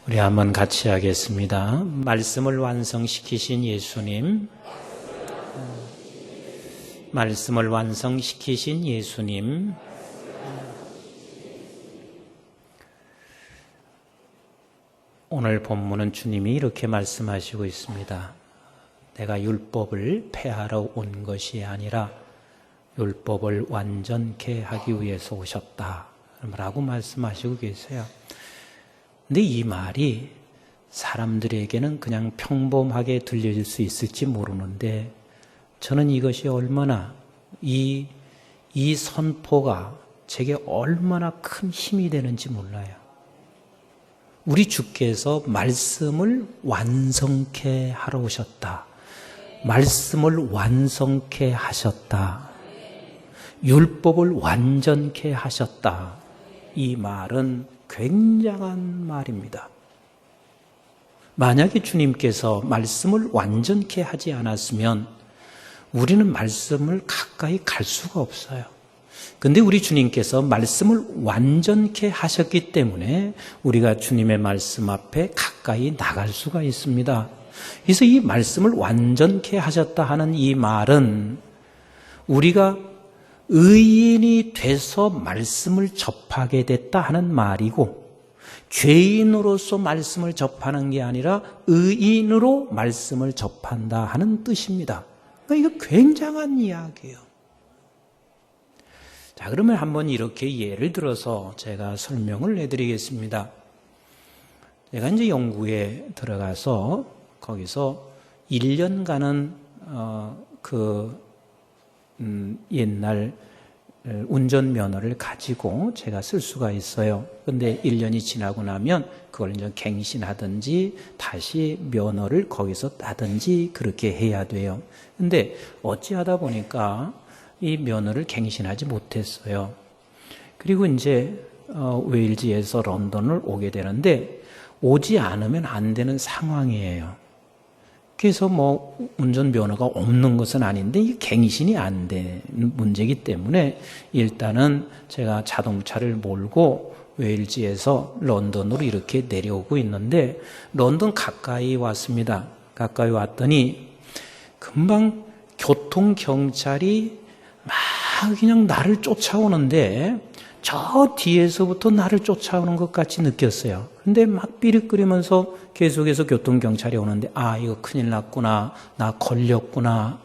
우리 한번 같이 하겠습니다. 말씀을 완성시키신 예수님, 말씀을 완성시키신 예수님, 오늘 본문은 주님이 이렇게 말씀하시고 있습니다. 내가 율법을 폐하러 온 것이 아니라 율법을 완전케 하기 위해서 오셨다 라고 말씀하시고 계세요. 근데 이 말이 사람들에게는 그냥 평범하게 들려질 수 있을지 모르는데 저는 이것이 얼마나 이 선포가 제게 얼마나 큰 힘이 되는지 몰라요. 우리 주께서 말씀을 완성케 하러 오셨다. 말씀을 완성케 하셨다. 율법을 완전케 하셨다. 이 말은 굉장한 말입니다. 만약에 주님께서 말씀을 완전케 하지 않았으면 우리는 말씀을 가까이 갈 수가 없어요. 근데 우리 주님께서 말씀을 완전케 하셨기 때문에 우리가 주님의 말씀 앞에 가까이 나갈 수가 있습니다. 그래서 이 말씀을 완전케 하셨다 하는 이 말은 우리가 의인이 돼서 말씀을 접하게 됐다 하는 말이고, 죄인으로서 말씀을 접하는 게 아니라 의인으로 말씀을 접한다 하는 뜻입니다. 그러니까 이거 굉장한 이야기예요. 자, 그러면 한번 이렇게 예를 들어서 제가 설명을 해드리겠습니다. 제가 이제 영국에 들어가서 거기서 1년간은 옛날 운전면허를 가지고 제가 쓸 수가 있어요. 근데 1년이 지나고 나면 그걸 이제 갱신하든지 다시 면허를 거기서 따든지 그렇게 해야 돼요. 근데 어찌하다 보니까 이 면허를 갱신하지 못했어요. 그리고 이제 웨일즈에서 런던을 오게 되는데 오지 않으면 안 되는 상황이에요. 그래서 운전면허가 없는 것은 아닌데 이게 갱신이 안 되는 문제이기 때문에 일단은 제가 자동차를 몰고 웨일즈에서 런던으로 이렇게 내려오고 있는데 런던 가까이 왔습니다. 가까이 왔더니 금방 교통경찰이 막 그냥 나를 쫓아오는데 저 뒤에서부터 나를 쫓아오는 것 같이 느꼈어요. 근데 막 삐릿거리면서 계속해서 교통경찰이 오는데 이거 큰일 났구나. 나 걸렸구나.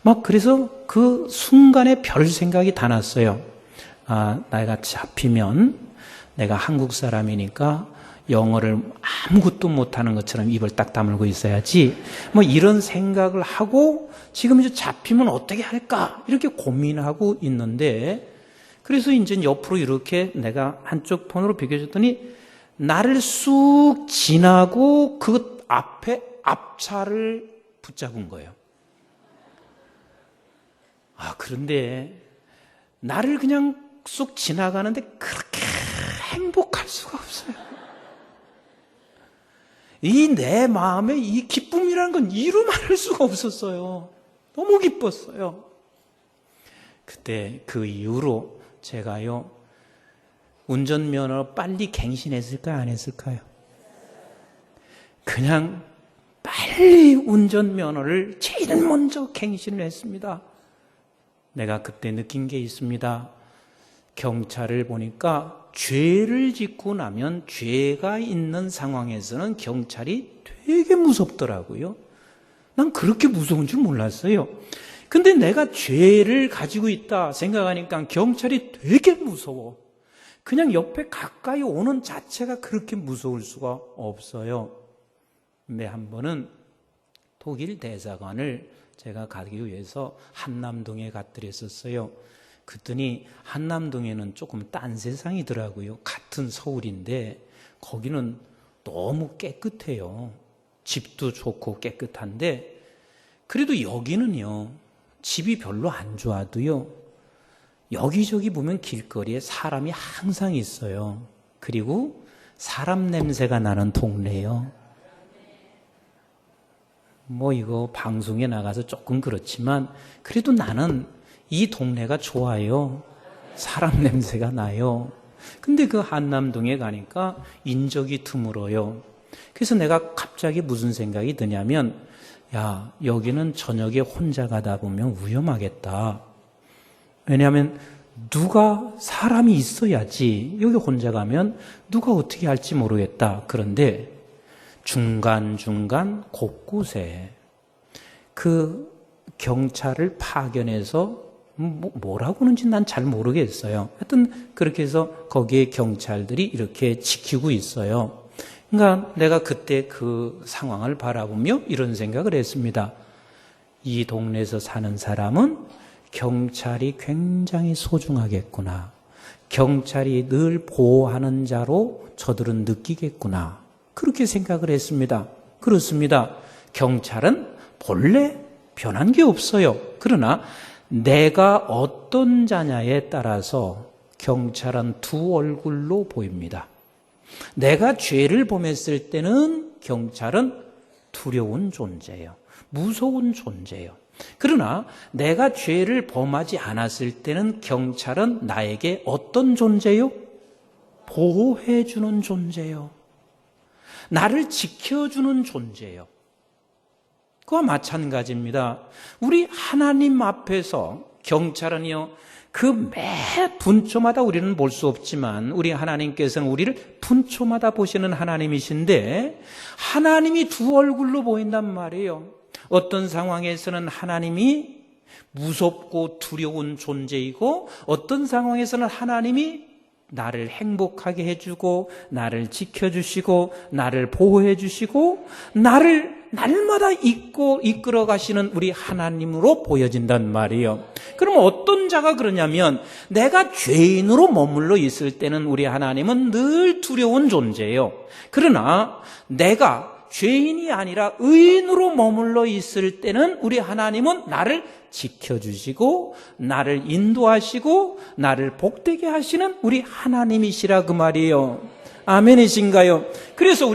막 그래서 그 순간에 별 생각이 다 났어요. 내가 잡히면 내가 한국 사람이니까 영어를 아무것도 못하는 것처럼 입을 딱 다물고 있어야지. 이런 생각을 하고 지금 이제 잡히면 어떻게 할까? 이렇게 고민하고 있는데 그래서 이제 옆으로 이렇게 내가 한쪽 폰으로 비켜줬더니 나를 쑥 지나고 그 앞에 앞차를 붙잡은 거예요. 그런데 나를 그냥 쑥 지나가는데 그렇게 행복할 수가 없어요. 이 내 마음에 이 기쁨이라는 건 이루 말할 수가 없었어요. 너무 기뻤어요. 그때 그 이후로 제가요 운전면허 빨리 갱신했을까요? 안 했을까요? 그냥 빨리 운전면허를 제일 먼저 갱신을 했습니다. 내가 그때 느낀 게 있습니다. 경찰을 보니까 죄를 짓고 나면 죄가 있는 상황에서는 경찰이 되게 무섭더라고요. 난 그렇게 무서운 줄 몰랐어요. 근데 내가 죄를 가지고 있다 생각하니까 경찰이 되게 무서워. 그냥 옆에 가까이 오는 자체가 그렇게 무서울 수가 없어요. 근데 한 번은 독일 대사관을 제가 가기 위해서 한남동에 갔더랬었어요. 그랬더니 한남동에는 조금 딴 세상이더라고요. 같은 서울인데 거기는 너무 깨끗해요. 집도 좋고 깨끗한데 그래도 여기는요. 집이 별로 안 좋아도요. 여기저기 보면 길거리에 사람이 항상 있어요. 그리고 사람 냄새가 나는 동네예요. 이거 방송에 나가서 조금 그렇지만 그래도 나는 이 동네가 좋아요. 사람 냄새가 나요. 근데 그 한남동에 가니까 인적이 드물어요. 그래서 내가 갑자기 무슨 생각이 드냐면, 야, 여기는 저녁에 혼자 가다 보면 위험하겠다. 왜냐하면 누가 사람이 있어야지, 여기 혼자 가면 누가 어떻게 할지 모르겠다. 그런데 중간중간 곳곳에 그 경찰을 파견해서 뭐라고 하는지 난 잘 모르겠어요. 하여튼 그렇게 해서 거기에 경찰들이 이렇게 지키고 있어요. 그러니까 내가 그때 그 상황을 바라보며 이런 생각을 했습니다. 이 동네에서 사는 사람은 경찰이 굉장히 소중하겠구나. 경찰이 늘 보호하는 자로 저들은 느끼겠구나. 그렇게 생각을 했습니다. 그렇습니다. 경찰은 본래 변한 게 없어요. 그러나 내가 어떤 자냐에 따라서 경찰은 두 얼굴로 보입니다. 내가 죄를 범했을 때는 경찰은 두려운 존재예요. 무서운 존재예요. 그러나 내가 죄를 범하지 않았을 때는 경찰은 나에게 어떤 존재요? 보호해주는 존재예요. 나를 지켜주는 존재예요. 그와 마찬가지입니다. 우리 하나님 앞에서 경찰은요, 그 매 분초마다 우리는 볼 수 없지만 우리 하나님께서는 우리를 분초마다 보시는 하나님이신데 하나님이 두 얼굴로 보인단 말이에요. 어떤 상황에서는 하나님이 무섭고 두려운 존재이고 어떤 상황에서는 하나님이 나를 행복하게 해주고 나를 지켜주시고 나를 보호해주시고 나를 날마다 이끌어 가시는 우리 하나님으로 보여진단 말이에요. 그럼 어떤 자가 그러냐면 내가 죄인으로 머물러 있을 때는 우리 하나님은 늘 두려운 존재예요. 그러나 내가 죄인이 아니라 의인으로 머물러 있을 때는 우리 하나님은 나를 지켜주시고 나를 인도하시고 나를 복되게 하시는 우리 하나님이시라 그 말이에요. 아멘이신가요? 그래서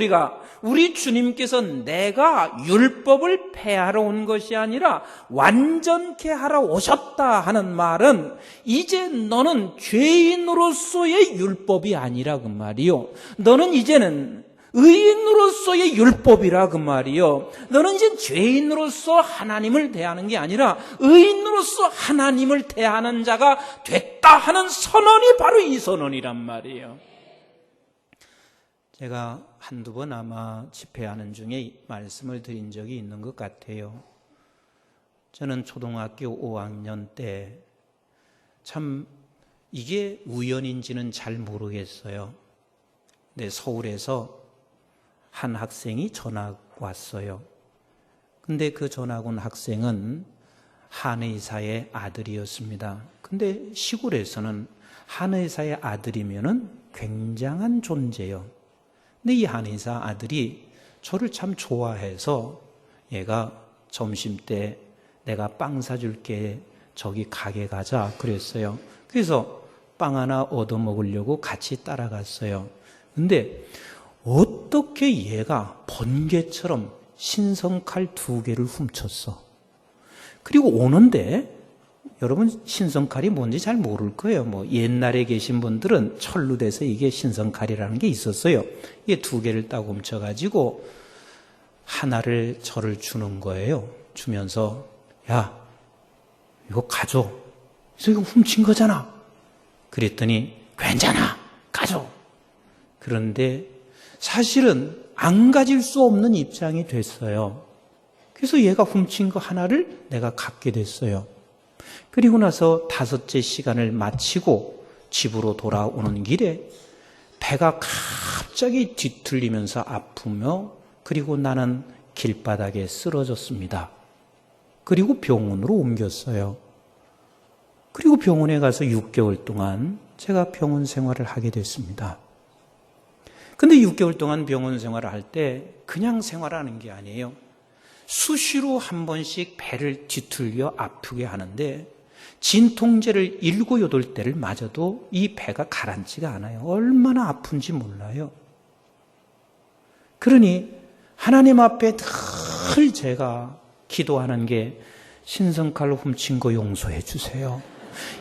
우리 주님께서 내가 율법을 폐하러 온 것이 아니라 완전케 하러 오셨다 하는 말은 이제 너는 죄인으로서의 율법이 아니라 그 말이요. 너는 이제는 의인으로서의 율법이라 그 말이요. 너는 이제 죄인으로서 하나님을 대하는 게 아니라 의인으로서 하나님을 대하는 자가 됐다 하는 선언이 바로 이 선언이란 말이에요. 제가 한두 번 아마 집회하는 중에 말씀을 드린 적이 있는 것 같아요. 저는 초등학교 5학년 때 참 이게 우연인지는 잘 모르겠어요. 근데 서울에서 한 학생이 전학 왔어요. 근데 그 전학 온 학생은 한의사의 아들이었습니다. 근데 시골에서는 한의사의 아들이면은 굉장한 존재요. 근데 이 한의사 아들이 저를 참 좋아해서 얘가 점심때 내가 빵 사줄게 저기 가게 가자 그랬어요. 그래서 빵 하나 얻어 먹으려고 같이 따라갔어요. 근데 어떻게 얘가 번개처럼 신성칼 2개를 훔쳤어. 그리고 오는데 여러분 신성칼이 뭔지 잘 모를 거예요. 뭐 옛날에 계신 분들은 철루돼서 이게 신성칼이라는 게 있었어요. 이게 2개를 딱 훔쳐가지고 하나를 저를 주는 거예요. 주면서 야 이거 가져. 그래서 이거 훔친 거잖아. 그랬더니 괜찮아 가져. 그런데 사실은 안 가질 수 없는 입장이 됐어요. 그래서 얘가 훔친 거 하나를 내가 갖게 됐어요. 그리고 나서 5째 시간을 마치고 집으로 돌아오는 길에 배가 갑자기 뒤틀리면서 아프며 그리고 나는 길바닥에 쓰러졌습니다. 그리고 병원으로 옮겼어요. 그리고 병원에 가서 6개월 동안 제가 병원 생활을 하게 됐습니다. 근데 6개월 동안 병원 생활을 할 때 그냥 생활하는 게 아니에요. 수시로 한 번씩 배를 뒤틀려 아프게 하는데 진통제를 7, 8대를 맞아도 이 배가 가라앉지가 않아요. 얼마나 아픈지 몰라요. 그러니 하나님 앞에 늘 제가 기도하는 게 신성칼로 훔친 거 용서해 주세요.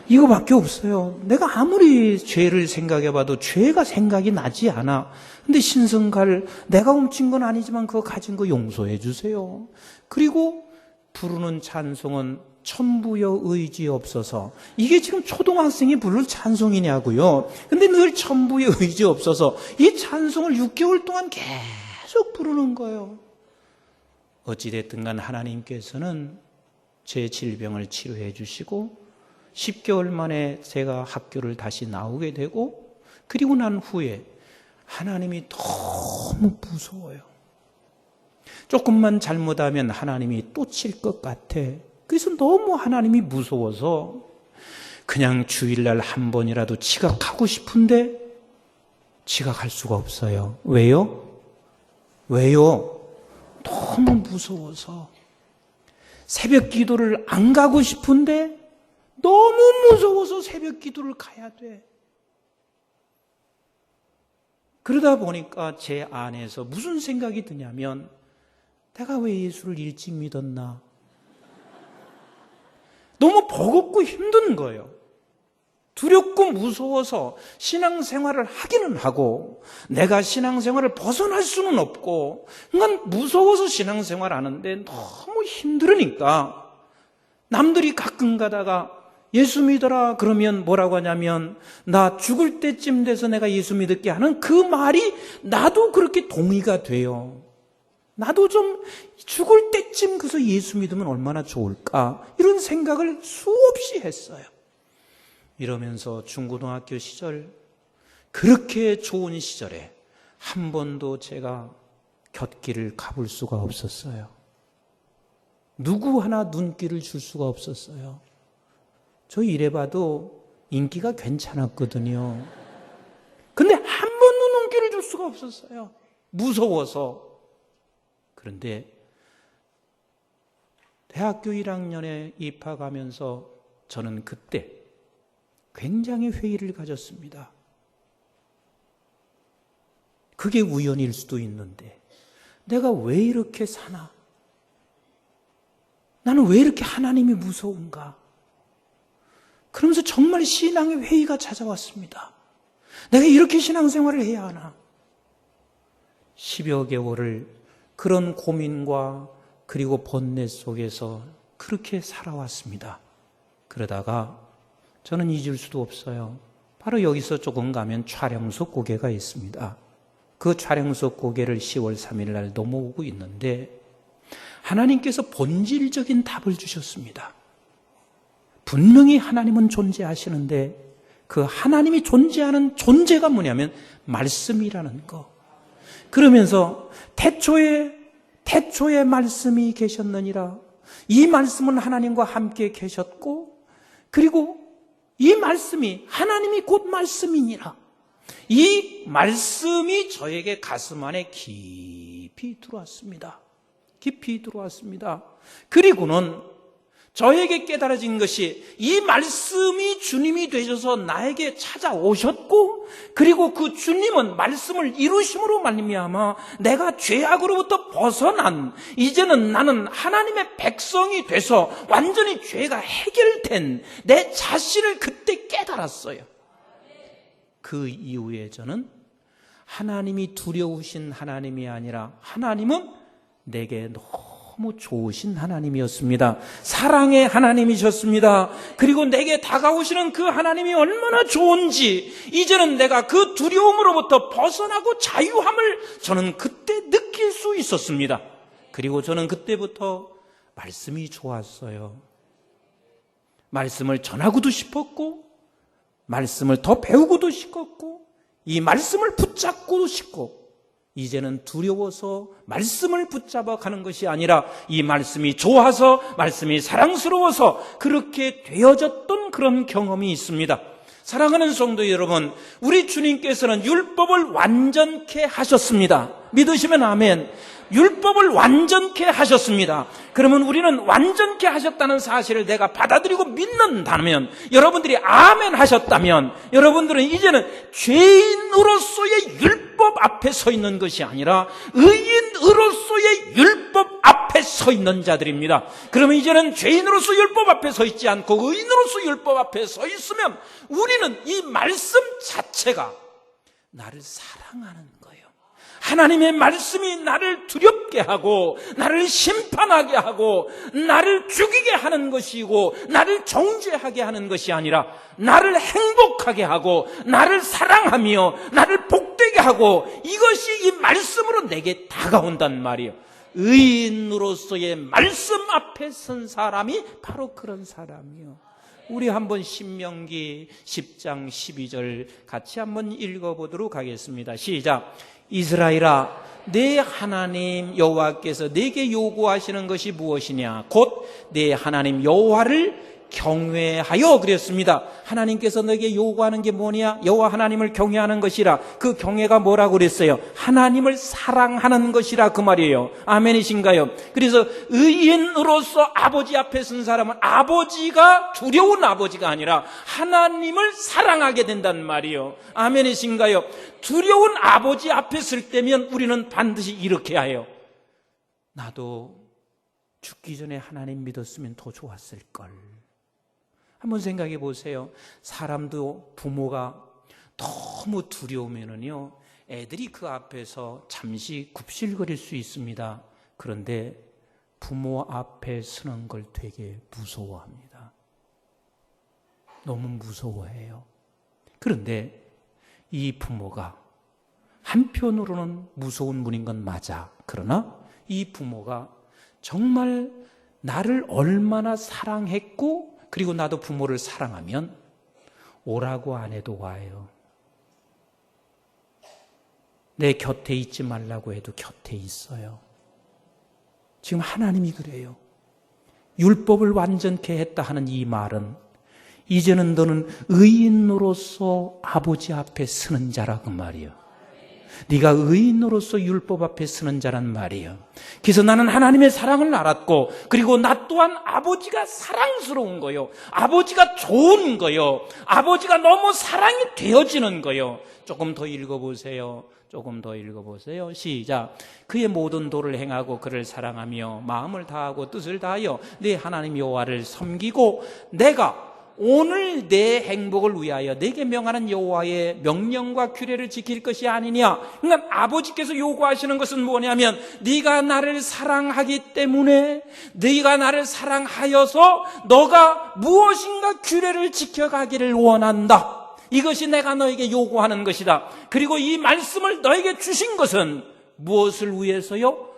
이거밖에 없어요. 내가 아무리 죄를 생각해봐도 죄가 생각이 나지 않아. 근데 신성갈 내가 훔친 건 아니지만 그거 가진 거 용서해 주세요. 그리고 부르는 찬송은 천부여 의지 없어서. 이게 지금 초등학생이 부를 찬송이냐고요. 근데 늘 천부여 의지 없어서 이 찬송을 6개월 동안 계속 부르는 거예요. 어찌됐든 간 하나님께서는 제 질병을 치료해 주시고 10개월 만에 제가 학교를 다시 나오게 되고, 그리고 난 후에 하나님이 너무 무서워요. 조금만 잘못하면 하나님이 또 칠 것 같아. 그래서 너무 하나님이 무서워서 그냥 주일날 한 번이라도 지각하고 싶은데 지각할 수가 없어요. 왜요? 너무 무서워서. 새벽 기도를 안 가고 싶은데 너무 무서워서 새벽 기도를 가야 돼. 그러다 보니까 제 안에서 무슨 생각이 드냐면, 내가 왜 예수를 일찍 믿었나? 너무 버겁고 힘든 거예요. 두렵고 무서워서 신앙생활을 하기는 하고 내가 신앙생활을 벗어날 수는 없고, 그러니까 무서워서 신앙생활 하는데 너무 힘들으니까 남들이 가끔 가다가 예수 믿어라 그러면 뭐라고 하냐면, 나 죽을 때쯤 돼서 내가 예수 믿을게 하는 그 말이 나도 그렇게 동의가 돼요. 나도 좀 죽을 때쯤 그래서 예수 믿으면 얼마나 좋을까, 이런 생각을 수없이 했어요. 이러면서 중고등학교 시절, 그렇게 좋은 시절에 한 번도 제가 곁길을 가볼 수가 없었어요. 누구 하나 눈길을 줄 수가 없었어요. 저 이래봐도 인기가 괜찮았거든요. 근데 한 번도 눈길을 줄 수가 없었어요. 무서워서. 그런데 대학교 1학년에 입학하면서 저는 그때 굉장히 회의를 가졌습니다. 그게 우연일 수도 있는데 내가 왜 이렇게 사나? 나는 왜 이렇게 하나님이 무서운가? 그러면서 정말 신앙의 회의가 찾아왔습니다. 내가 이렇게 신앙생활을 해야 하나? 10여 개월을 그런 고민과 그리고 번뇌 속에서 그렇게 살아왔습니다. 그러다가 저는 잊을 수도 없어요. 바로 여기서 조금 가면 촬영소 고개가 있습니다. 그 촬영소 고개를 10월 3일 날 넘어오고 있는데 하나님께서 본질적인 답을 주셨습니다. 분명히 하나님은 존재하시는데 그 하나님이 존재하는 존재가 뭐냐면 말씀이라는 거. 그러면서 태초에 말씀이 계셨느니라. 이 말씀은 하나님과 함께 계셨고, 그리고 이 말씀이 하나님이 곧 말씀이니라. 이 말씀이 저에게 가슴 안에 깊이 들어왔습니다. 깊이 들어왔습니다. 그리고는 저에게 깨달아진 것이, 이 말씀이 주님이 되셔서 나에게 찾아오셨고, 그리고 그 주님은 말씀을 이루심으로 말미암아 내가 죄악으로부터 벗어난, 이제는 나는 하나님의 백성이 돼서 완전히 죄가 해결된 내 자신을 그때 깨달았어요. 그 이후에 저는 하나님이 두려우신 하나님이 아니라 하나님은 내게 너무 좋으신 하나님이었습니다. 사랑의 하나님이셨습니다. 그리고 내게 다가오시는 그 하나님이 얼마나 좋은지 이제는 내가 그 두려움으로부터 벗어나고 자유함을 저는 그때 느낄 수 있었습니다. 그리고 저는 그때부터 말씀이 좋았어요. 말씀을 전하고도 싶었고, 말씀을 더 배우고도 싶었고, 이 말씀을 붙잡고도 싶고, 이제는 두려워서 말씀을 붙잡아 가는 것이 아니라 이 말씀이 좋아서, 말씀이 사랑스러워서 그렇게 되어졌던 그런 경험이 있습니다. 사랑하는 성도 여러분, 우리 주님께서는 율법을 완전케 하셨습니다. 믿으시면 아멘. 율법을 완전케 하셨습니다. 그러면 우리는 완전케 하셨다는 사실을 내가 받아들이고 믿는다면, 여러분들이 아멘 하셨다면, 여러분들은 이제는 죄인으로서의 율법 앞에 서 있는 것이 아니라 의인으로서의 율법 앞에 앞에 서 있는 자들입니다. 그러면 이제는 죄인으로서 율법 앞에 서 있지 않고 의인으로서 율법 앞에 서 있으면 우리는 이 말씀 자체가 나를 사랑하는 거예요. 하나님의 말씀이 나를 두렵게 하고 나를 심판하게 하고 나를 죽이게 하는 것이고 나를 정죄하게 하는 것이 아니라 나를 행복하게 하고 나를 사랑하며 나를 복되게 하고 이것이 이 말씀으로 내게 다가온단 말이에요. 의인으로서의 말씀 앞에 선 사람이 바로 그런 사람이요. 우리 한번 신명기 10장 12절 같이 한번 읽어보도록 하겠습니다. 시작. 이스라엘아, 내 하나님 여호와께서 내게 요구하시는 것이 무엇이냐? 곧 내 하나님 여호와를 경외하여 그랬습니다. 하나님께서 너에게 요구하는 게 뭐냐? 여호와 하나님을 경외하는 것이라. 그 경외가 뭐라고 그랬어요? 하나님을 사랑하는 것이라 그 말이에요. 아멘이신가요? 그래서 의인으로서 아버지 앞에 선 사람은 아버지가 두려운 아버지가 아니라 하나님을 사랑하게 된단 말이에요. 아멘이신가요? 두려운 아버지 앞에 설 때면 우리는 반드시 이렇게 해요. 나도 죽기 전에 하나님 믿었으면 더 좋았을걸. 한번 생각해 보세요. 사람도 부모가 너무 두려우면은요, 애들이 그 앞에서 잠시 굽실거릴 수 있습니다. 그런데 부모 앞에 서는 걸 되게 무서워합니다. 너무 무서워해요. 그런데 이 부모가 한편으로는 무서운 분인 건 맞아. 그러나 이 부모가 정말 나를 얼마나 사랑했고 그리고 나도 부모를 사랑하면 오라고 안 해도 와요. 내 곁에 있지 말라고 해도 곁에 있어요. 지금 하나님이 그래요. 율법을 완전케 했다 하는 이 말은 이제는 너는 의인으로서 아버지 앞에 서는 자라 그 말이에요. 네가 의인으로서 율법 앞에 서는 자란 말이에요. 그래서 나는 하나님의 사랑을 알았고 그리고 나 또한 아버지가 사랑스러운 거요. 아버지가 좋은 거요. 아버지가 너무 사랑이 되어지는 거요. 조금 더 읽어보세요. 조금 더 읽어보세요. 시작. 그의 모든 도를 행하고 그를 사랑하며 마음을 다하고 뜻을 다하여 네 하나님 여호와를 섬기고 내가 오늘 내 행복을 위하여 내게 명하는 여호와의 명령과 규례를 지킬 것이 아니냐. 그러니까 아버지께서 요구하시는 것은 뭐냐면 네가 나를 사랑하기 때문에 네가 나를 사랑하여서 너가 무엇인가 규례를 지켜가기를 원한다. 이것이 내가 너에게 요구하는 것이다. 그리고 이 말씀을 너에게 주신 것은 무엇을 위해서요?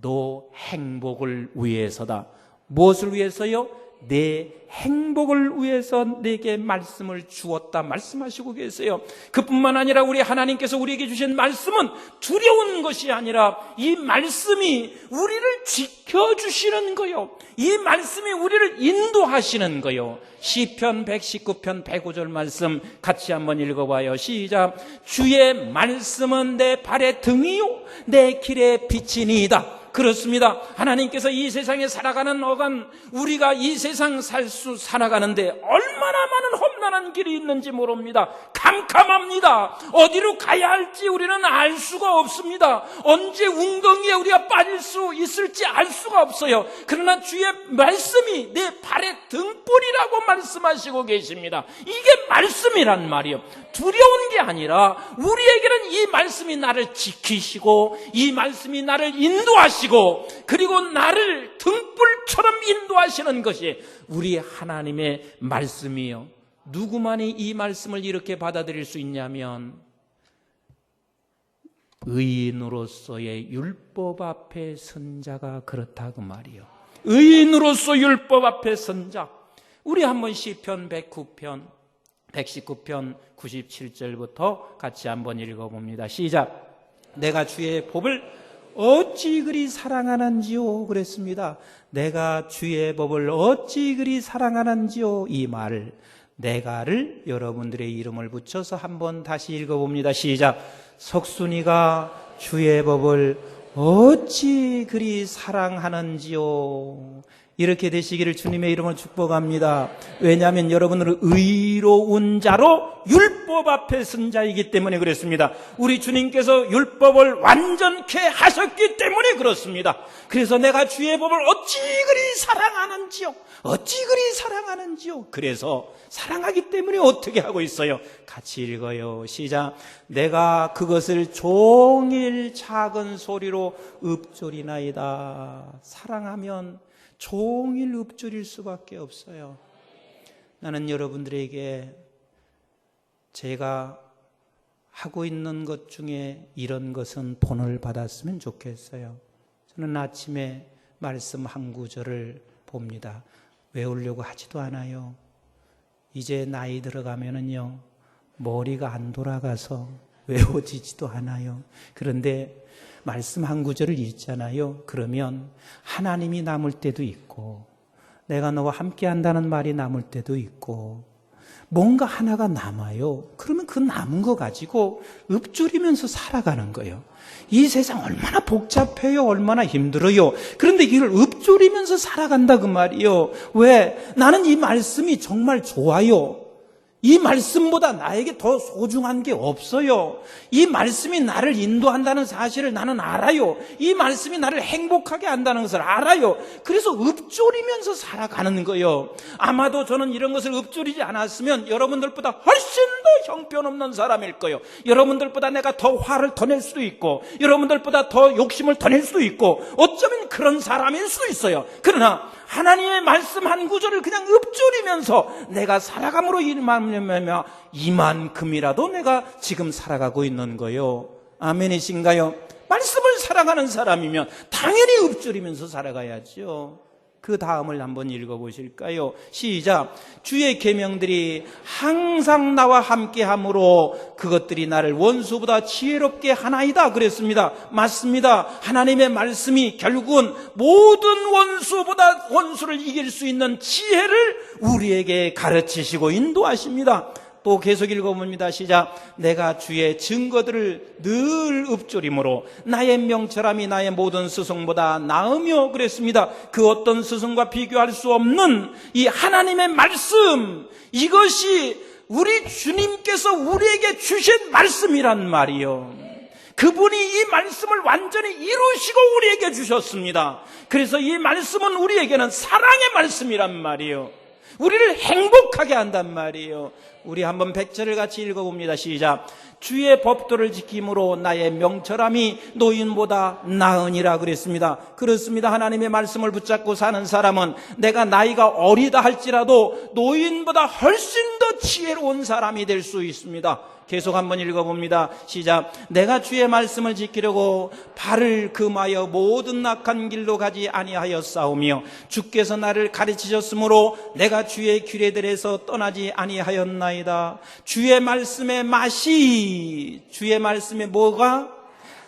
너 행복을 위해서다. 무엇을 위해서요? 내 행복을 위해서 내게 말씀을 주었다 말씀하시고 계세요. 그뿐만 아니라 우리 하나님께서 우리에게 주신 말씀은 두려운 것이 아니라 이 말씀이 우리를 지켜주시는 거요. 이 말씀이 우리를 인도하시는 거요. 시편 119편 105절 말씀 같이 한번 읽어봐요. 시작. 주의 말씀은 내 발의 등이요 내 길의 빛이니이다. 그렇습니다. 하나님께서 이 세상에 살아가는 어간 우리가 이 세상 살아가는데 얼마나 많은 험난한 길이 있는지 모릅니다. 캄캄합니다. 어디로 가야 할지 우리는 알 수가 없습니다. 언제 웅덩이에 우리가 빠질 수 있을지 알 수가 없어요. 그러나 주의 말씀이 내 발의 등불이라고 말씀하시고 계십니다. 이게 말씀이란 말이에요. 두려운 게 아니라 우리에게는 이 말씀이 나를 지키시고 이 말씀이 나를 인도하시고 그리고 나를 등불처럼 인도하시는 것이 우리 하나님의 말씀이요. 누구만이 이 말씀을 이렇게 받아들일 수 있냐면 의인으로서의 율법 앞에 선 자가 그렇다 그 말이요. 의인으로서 율법 앞에 선 자. 우리 한번 시편 119편 97절부터 같이 한번 읽어봅니다. 시작. 내가 주의 법을 어찌 그리 사랑하는지요 그랬습니다. 내가 주의 법을 어찌 그리 사랑하는지요. 이 말을 내가를 여러분들의 이름을 붙여서 한번 다시 읽어봅니다. 시작. 석순이가 주의 법을 어찌 그리 사랑하는지요. 이렇게 되시기를 주님의 이름으로 축복합니다. 왜냐하면 여러분은 의로운 자로 율법 앞에 선 자이기 때문에 그렇습니다. 우리 주님께서 율법을 완전케 하셨기 때문에 그렇습니다. 그래서 내가 주의 법을 어찌 그리 사랑하는지요. 어찌 그리 사랑하는지요. 그래서 사랑하기 때문에 어떻게 하고 있어요? 같이 읽어요. 시작. 내가 그것을 종일 작은 소리로 읊조리나이다. 사랑하면 종일 읊조릴 수밖에 없어요. 나는 여러분들에게 제가 하고 있는 것 중에 이런 것은 본을 받았으면 좋겠어요. 저는 아침에 말씀 한 구절을 봅니다. 외우려고 하지도 않아요. 이제 나이 들어가면은요, 머리가 안 돌아가서 외워지지도 않아요. 그런데 말씀 한 구절을 읽잖아요. 그러면 하나님이 남을 때도 있고 내가 너와 함께 한다는 말이 남을 때도 있고 뭔가 하나가 남아요. 그러면 그 남은 거 가지고 읊조리면서 살아가는 거예요. 이 세상 얼마나 복잡해요. 얼마나 힘들어요. 그런데 이걸 읊조리면서 살아간다 그 말이에요. 왜? 나는 이 말씀이 정말 좋아요. 이 말씀보다 나에게 더 소중한 게 없어요. 이 말씀이 나를 인도한다는 사실을 나는 알아요. 이 말씀이 나를 행복하게 한다는 것을 알아요. 그래서 읊조리면서 살아가는 거예요. 아마도 저는 이런 것을 읊조리지 않았으면 여러분들보다 훨씬 더 형편없는 사람일 거예요. 여러분들보다 내가 더 화를 더 낼 수도 있고 여러분들보다 더 욕심을 더 낼 수도 있고 어쩌면 그런 사람일 수도 있어요. 그러나 하나님의 말씀 한 구절을 그냥 읊조리면서 내가 살아감으로 이만큼이라도 내가 지금 살아가고 있는 거요. 아멘이신가요? 말씀을 사랑하는 사람이면 당연히 읊조리면서 살아가야죠. 그 다음을 한번 읽어보실까요? 시작. 주의 계명들이 항상 나와 함께함으로 그것들이 나를 원수보다 지혜롭게 하나이다 그랬습니다. 맞습니다. 하나님의 말씀이 결국은 모든 원수보다 원수를 이길 수 있는 지혜를 우리에게 가르치시고 인도하십니다. 또 계속 읽어봅니다. 시작. 내가 주의 증거들을 늘 읊조림으로 나의 명철함이 나의 모든 스승보다 나으며 그랬습니다. 그 어떤 스승과 비교할 수 없는 이 하나님의 말씀, 이것이 우리 주님께서 우리에게 주신 말씀이란 말이요. 그분이 이 말씀을 완전히 이루시고 우리에게 주셨습니다. 그래서 이 말씀은 우리에게는 사랑의 말씀이란 말이요. 우리를 행복하게 한단 말이에요. 우리 한번 100절을 같이 읽어봅니다. 시작. 주의 법도를 지킴으로 나의 명철함이 노인보다 나으니라 그랬습니다. 그렇습니다. 하나님의 말씀을 붙잡고 사는 사람은 내가 나이가 어리다 할지라도 노인보다 훨씬 더 지혜로운 사람이 될 수 있습니다. 계속 한번 읽어봅니다. 시작. 내가 주의 말씀을 지키려고 발을 금하여 모든 악한 길로 가지 아니하였사오며 주께서 나를 가르치셨으므로 내가 주의 규례들에서 떠나지 아니하였나이다. 주의 말씀의 맛이, 주의 말씀의 뭐가?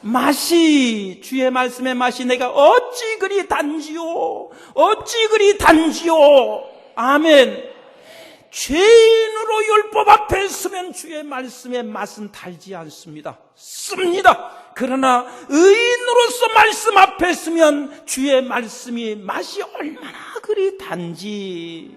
맛이, 주의 말씀의 맛이 내가 어찌 그리 단지요, 어찌 그리 단지요. 아멘. 죄인으로 율법 앞에 서면 주의 말씀의 맛은 달지 않습니다. 씁니다. 그러나 의인으로서 말씀 앞에 서면 주의 말씀이 맛이 얼마나 그리 단지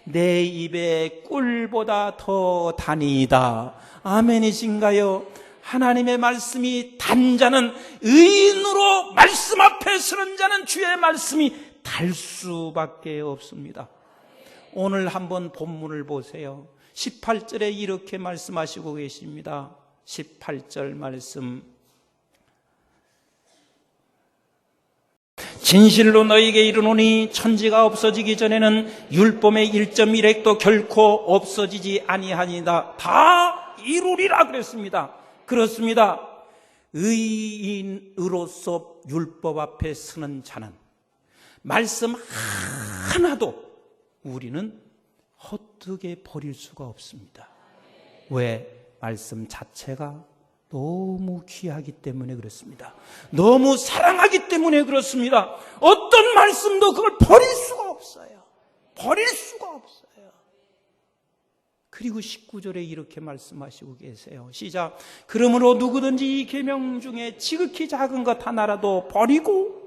내 입에 꿀보다 더 다니다. 아멘이신가요? 하나님의 말씀이 단 자는, 의인으로 말씀 앞에 서는 자는 주의 말씀이 달 수밖에 없습니다. 오늘 한번 본문을 보세요. 18절에 이렇게 말씀하시고 계십니다. 18절 말씀. 진실로 너희에게 이르노니 천지가 없어지기 전에는 율법의 1.1획도 결코 없어지지 아니하니이다. 다 이루리라 그랬습니다. 그렇습니다. 의인으로서 율법 앞에 서는 자는 말씀 하나도 우리는 헛되게 버릴 수가 없습니다. 왜? 말씀 자체가 너무 귀하기 때문에 그렇습니다. 너무 사랑하기 때문에 그렇습니다. 어떤 말씀도 그걸 버릴 수가 없어요. 버릴 수가 없어요. 그리고 19절에 이렇게 말씀하시고 계세요. 시작. 그러므로 누구든지 이 계명 중에 지극히 작은 것 하나라도 버리고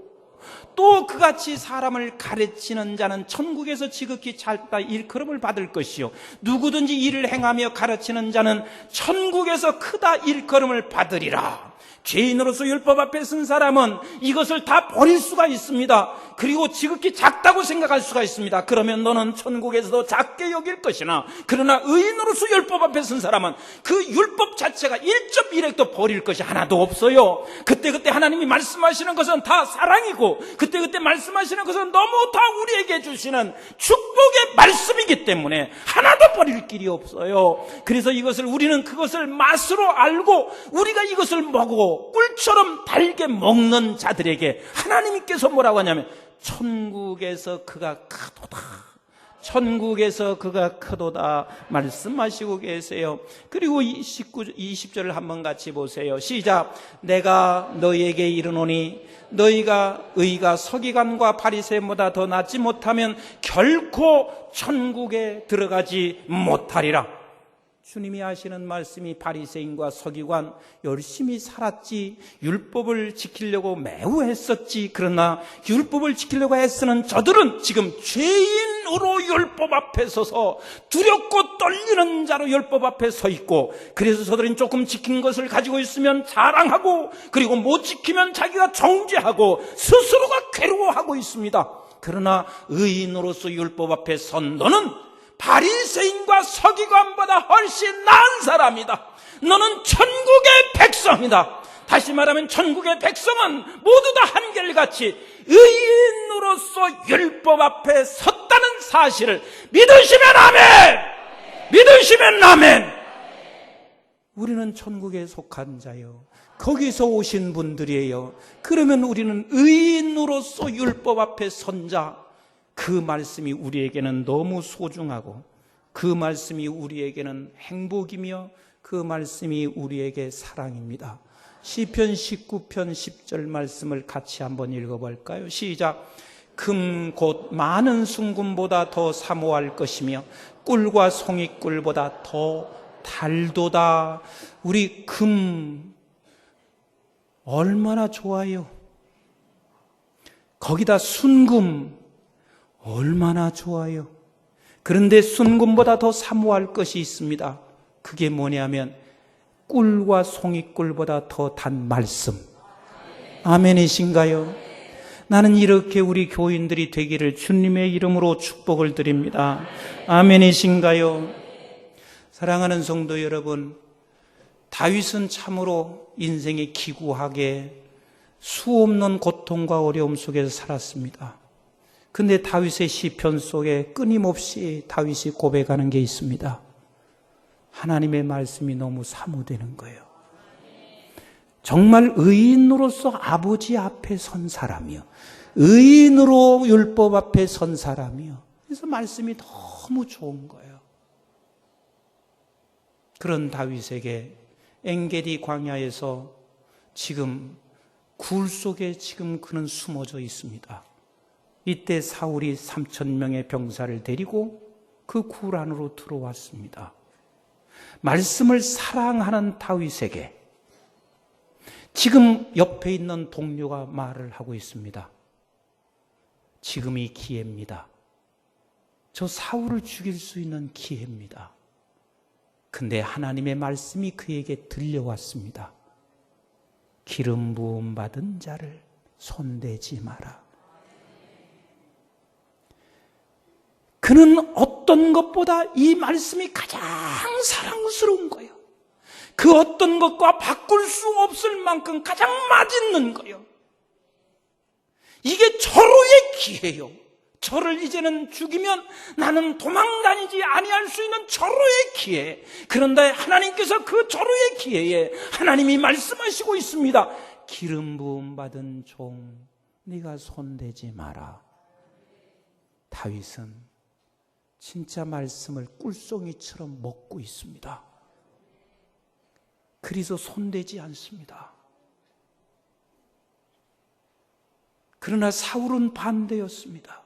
또 그같이 사람을 가르치는 자는 천국에서 지극히 작다 일컬음을 받을 것이요 누구든지 이를 행하며 가르치는 자는 천국에서 크다 일컬음을 받으리라. 죄인으로서 율법 앞에 선 사람은 이것을 다 버릴 수가 있습니다. 그리고 지극히 작다고 생각할 수가 있습니다. 그러면 너는 천국에서도 작게 여길 것이나, 그러나 의인으로서 율법 앞에 선 사람은 그 율법 자체가 1.1획도 버릴 것이 하나도 없어요. 그때그때 하나님이 말씀하시는 것은 다 사랑이고, 그때그때 말씀하시는 것은 너무 다 우리에게 주시는 축복의 말씀이기 때문에 하나도 버릴 길이 없어요. 그래서 우리는 그것을 맛으로 알고 우리가 이것을 먹고 꿀처럼 달게 먹는 자들에게 하나님께서 뭐라고 하냐면 천국에서 그가 크도다, 천국에서 그가 크도다 말씀하시고 계세요. 그리고 20절을 한번 같이 보세요. 시작. 내가 너희에게 이르노니 너희가 의가 서기관과 바리새인보다 더 낫지 못하면 결코 천국에 들어가지 못하리라. 주님이 하시는 말씀이 바리새인과 서기관 열심히 살았지, 율법을 지키려고 매우 했었지. 그러나 율법을 지키려고 애쓰는 저들은 지금 죄인으로 율법 앞에 서서 두렵고 떨리는 자로 율법 앞에 서 있고, 그래서 저들은 조금 지킨 것을 가지고 있으면 자랑하고, 그리고 못 지키면 자기가 정죄하고 스스로가 괴로워하고 있습니다. 그러나 의인으로서 율법 앞에 선 너는 바리새인과 서기관보다 훨씬 나은 사람이다. 너는 천국의 백성이다. 다시 말하면 천국의 백성은 모두 다 한결같이 의인으로서 율법 앞에 섰다는 사실을 믿으시면 아멘! 믿으시면 아멘! 우리는 천국에 속한 자요, 거기서 오신 분들이에요. 그러면 우리는 의인으로서 율법 앞에 선 자, 그 말씀이 우리에게는 너무 소중하고, 그 말씀이 우리에게는 행복이며, 그 말씀이 우리에게 사랑입니다. 시편 19편 10절 말씀을 같이 한번 읽어볼까요? 시작. 금 곧 많은 순금보다 더 사모할 것이며 꿀과 송이꿀보다 더 달도다. 우리 금 얼마나 좋아요. 거기다 순금 얼마나 좋아요. 그런데 순금보다 더 사모할 것이 있습니다. 그게 뭐냐면 꿀과 송이꿀보다 더 단 말씀. 아멘이신가요? 나는 이렇게 우리 교인들이 되기를 주님의 이름으로 축복을 드립니다. 아멘이신가요? 사랑하는 성도 여러분, 다윗은 참으로 인생이 기구하게 수없는 고통과 어려움 속에서 살았습니다. 근데 다윗의 시편 속에 끊임없이 다윗이 고백하는 게 있습니다. 하나님의 말씀이 너무 사모되는 거예요. 정말 의인으로서 아버지 앞에 선 사람이요, 의인으로 율법 앞에 선 사람이요, 그래서 말씀이 너무 좋은 거예요. 그런 다윗에게 엔게디 광야에서 지금 굴 속에 지금 그는 숨어져 있습니다. 이때 사울이 3,000명의 병사를 데리고 그 굴 안으로 들어왔습니다. 말씀을 사랑하는 다윗에게 지금 옆에 있는 동료가 말을 하고 있습니다. 지금이 기회입니다. 저 사울을 죽일 수 있는 기회입니다. 근데 하나님의 말씀이 그에게 들려왔습니다. 기름 부음 받은 자를 손대지 마라. 그는 어떤 것보다 이 말씀이 가장 사랑스러운 거예요. 그 어떤 것과 바꿀 수 없을 만큼 가장 맛있는 거예요. 이게 절호의 기회예요. 저를 이제는 죽이면 나는 도망다니지 아니할 수 있는 절호의 기회. 그런데 하나님께서 그 절호의 기회에 하나님이 말씀하시고 있습니다. 기름 부음 받은 종, 네가 손대지 마라. 다윗은 진짜 말씀을 꿀송이처럼 먹고 있습니다. 그래서 손대지 않습니다. 그러나 사울은 반대였습니다.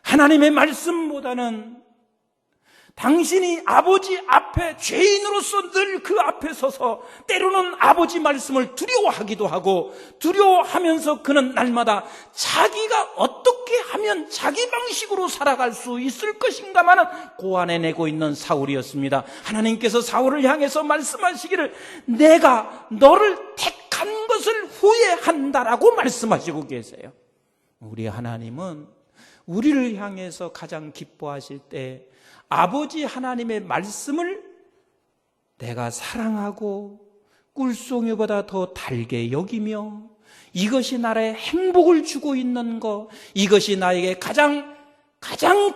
하나님의 말씀보다는 당신이 아버지 앞에 죄인으로서 늘 그 앞에 서서 때로는 아버지 말씀을 두려워하기도 하고, 두려워하면서 그는 날마다 자기가 어떻게 하면 자기 방식으로 살아갈 수 있을 것인가만은 고안해내고 있는 사울이었습니다. 하나님께서 사울을 향해서 말씀하시기를 내가 너를 택한 것을 후회한다라고 말씀하시고 계세요. 우리 하나님은 우리를 향해서 가장 기뻐하실 때 아버지 하나님의 말씀을 내가 사랑하고 꿀송이보다 더 달게 여기며 이것이 나의 행복을 주고 있는 것, 이것이 나에게 가장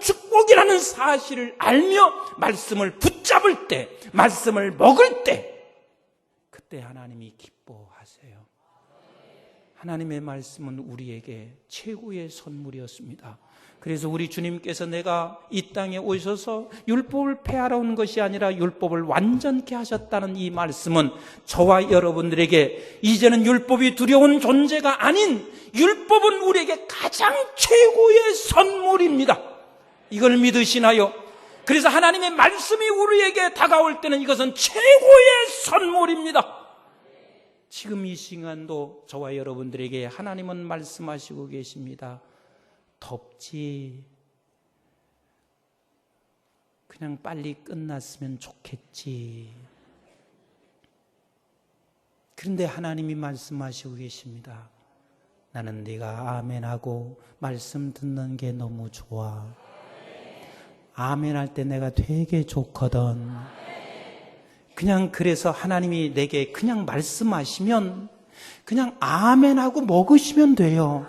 축복이라는 사실을 알며 말씀을 붙잡을 때, 말씀을 먹을 때, 그때 하나님이 기뻐하세요. 하나님의 말씀은 우리에게 최고의 선물이었습니다. 그래서 우리 주님께서 내가 이 땅에 오셔서 율법을 폐하러 온 것이 아니라 율법을 완전케 하셨다는 이 말씀은 저와 여러분들에게 이제는 율법이 두려운 존재가 아닌 율법은 우리에게 가장 최고의 선물입니다. 이걸 믿으시나요? 그래서 하나님의 말씀이 우리에게 다가올 때는 이것은 최고의 선물입니다. 지금 이 시간도 저와 여러분들에게 하나님은 말씀하시고 계십니다. 덥지. 그냥 빨리 끝났으면 좋겠지. 그런데 하나님이 말씀하시고 계십니다. 나는 네가 아멘하고 말씀 듣는 게 너무 좋아. 아멘할 때 내가 되게 좋거든. 그냥 그래서 하나님이 내게 그냥 말씀하시면 그냥 아멘하고 먹으시면 돼요.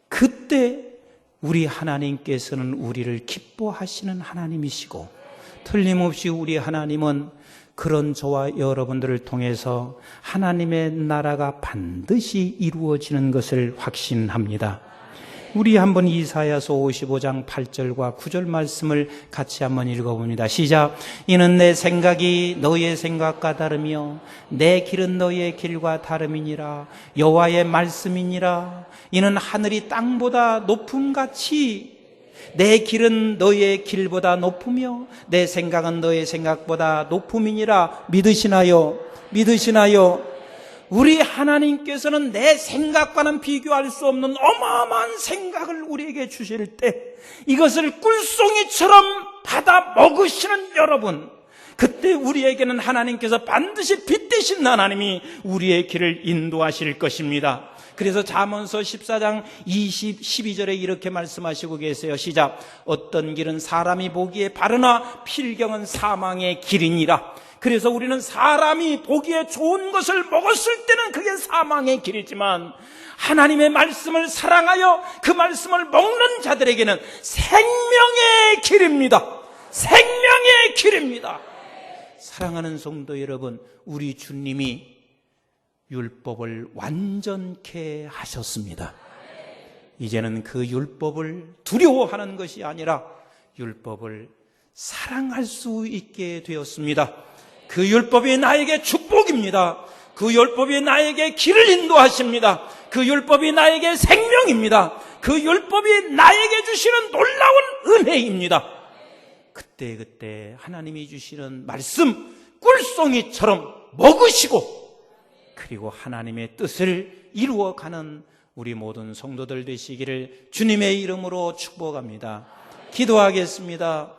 그때 우리 하나님께서는 우리를 기뻐하시는 하나님이시고, 틀림없이 우리 하나님은 그런 저와 여러분들을 통해서 하나님의 나라가 반드시 이루어지는 것을 확신합니다. 우리 한번 이사야서 55장 8절과 9절 말씀을 같이 한번 읽어봅니다. 시작. 이는 내 생각이 너의 생각과 다르며 내 길은 너의 길과 다름이니라. 여호와의 말씀이니라. 이는 하늘이 땅보다 높음같이 내 길은 너의 길보다 높으며 내 생각은 너의 생각보다 높음이니라. 믿으시나요? 믿으시나요? 우리 하나님께서는 내 생각과는 비교할 수 없는 어마어마한 생각을 우리에게 주실 때 이것을 꿀송이처럼 받아 먹으시는 여러분, 그때 우리에게는 하나님께서 반드시 빛 되신 하나님이 우리의 길을 인도하실 것입니다. 그래서 잠언서 14장 12절에 이렇게 말씀하시고 계세요. 시작. 어떤 길은 사람이 보기에 바르나 필경은 사망의 길이니라. 그래서 우리는 사람이 보기에 좋은 것을 먹었을 때는 그게 사망의 길이지만 하나님의 말씀을 사랑하여 그 말씀을 먹는 자들에게는 생명의 길입니다. 생명의 길입니다. 사랑하는 성도 여러분, 우리 주님이 율법을 완전케 하셨습니다. 이제는 그 율법을 두려워하는 것이 아니라 율법을 사랑할 수 있게 되었습니다. 그 율법이 나에게 축복입니다. 그 율법이 나에게 길을 인도하십니다. 그 율법이 나에게 생명입니다. 그 율법이 나에게 주시는 놀라운 은혜입니다. 그때 하나님이 주시는 말씀 꿀송이처럼 먹으시고 그리고 하나님의 뜻을 이루어가는 우리 모든 성도들 되시기를 주님의 이름으로 축복합니다. 기도하겠습니다.